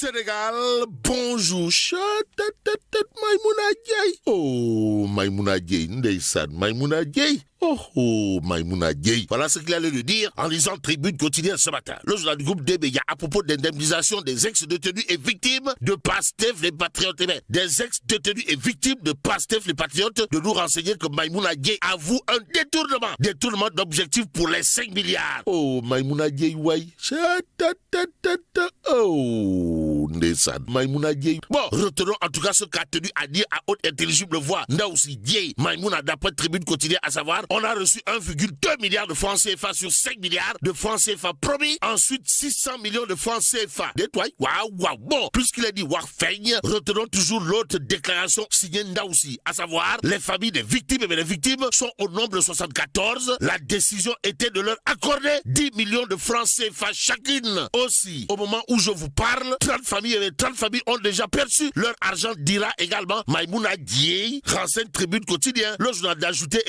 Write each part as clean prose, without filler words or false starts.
Sénégal, bonjour. Maïmouna Diaye. Oh, Maïmouna Diaye, ndeysaan, Maïmouna Diaye. Oh, Maïmouna Diaye. Voilà ce qu'il allait lui dire en lisant Tribune quotidienne ce matin. Le journal du groupe D-Média à propos d'indemnisation des ex-détenus et victimes de Pastef les Patriotes. Des ex-détenus et victimes de Pastef les Patriotes, de nous renseigner que Maïmouna Diaye avoue un détournement d'objectifs pour les 5 milliards. Oh, Maïmouna Diaye, ouais. Oh, ndeysaan, Maïmouna Diaye. Bon, retenons en tout cas ce qu'a tenu à dire à haute intelligible voix Ndaoussi Diaye Maïmouna d'après Tribune quotidienne, à savoir, on a reçu 1,2 milliard de francs CFA sur 5 milliards de francs CFA promis. Ensuite, 600 millions de francs CFA. Détoile. Waouh. Bon, puisqu'il a dit Warfeigne, retenons toujours l'autre déclaration signée Ndaoussi, à savoir, les familles des victimes, et les victimes sont au nombre de 74. La décision était de leur accorder 10 millions de francs CFA chacune. Aussi, au moment où je vous parle, 30 familles ont déjà perçu leur argent, dira également Maïmouna Diaye, renseigne Tribune quotidien. Le journal d'ajouter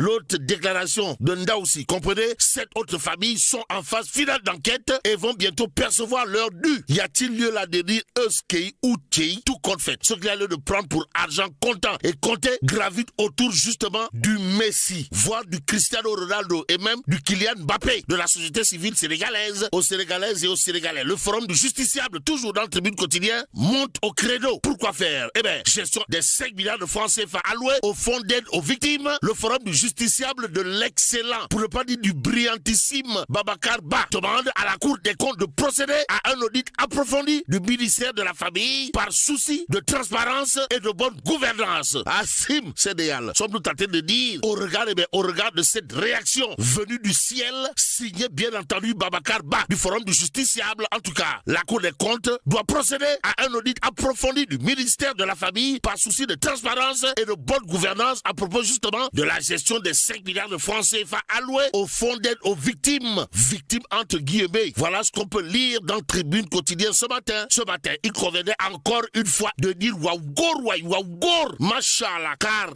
l'autre déclaration de Ndaoussi. Comprenez, 7 autres familles sont en phase finale d'enquête et vont bientôt percevoir leur dû. Y a-t-il lieu là de dire Euskei ou Tchei, tout compte fait. Ce qu'il y a lieu de prendre pour argent comptant et compté gravite autour justement du Messi, voire du Cristiano Ronaldo et même du Kylian Mbappé, de la société civile sénégalaise, aux Sénégalaises et aux Sénégalais. Le forum du justiciable, toujours dans le Tribune quotidien, monte au credo. Pourquoi faire? Eh bien, gestion des 5 milliards de francs CFA alloués au fonds d'aide aux victimes. Le forum du justiciable de l'excellent, pour ne pas dire du brillantissime Babacar Ba, demande à la Cour des comptes de procéder à un audit approfondi du ministère de la Famille par souci de transparence et de bonne gouvernance. Assim, Sénégal, sommes-nous tentés de dire, au regard de cette réaction venue du ciel, signé bien entendu Babacar Ba du forum du justiciable. En tout cas, la Cour des comptes doit procéder à un audit approfondi du ministère de la Famille par souci de transparence et de bonne gouvernance à propos justement de la gestion des 5 milliards de francs CFA alloués au fonds d'aide aux victimes. Victimes entre guillemets. Voilà ce qu'on peut lire dans Tribune quotidien ce matin. Ce matin, il convenait encore une fois de dire Waougour, Machallah, car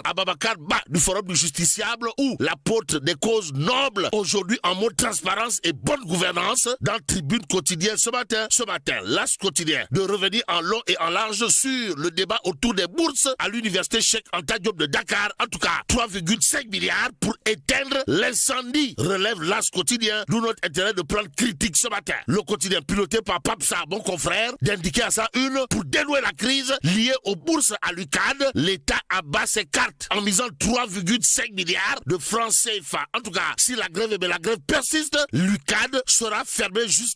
Ababakar Ba du forum du justiciable ou l'apôtre des causes nobles. Aujourd'hui, en mode transparence et bonne gouvernance, dans Tribune quotidien ce matin, l'As quotidien, de revenir en long et en large sur le débat autour des bourses à l'université Cheikh Anta Diop de Dakar. En tout cas, 3,5 milliards pour éteindre l'incendie, relève l'As quotidien, d'où notre intérêt de prendre critique ce matin. Le quotidien piloté par Papsa, mon confrère, d'indiquer à sa une, pour dénouer la crise liée aux bourses à l'UCAD, l'État abat ses cartes en misant 3,5 milliards de francs CFA. En tout cas, si la grève persiste, l'UCAD sera fermée jusqu'à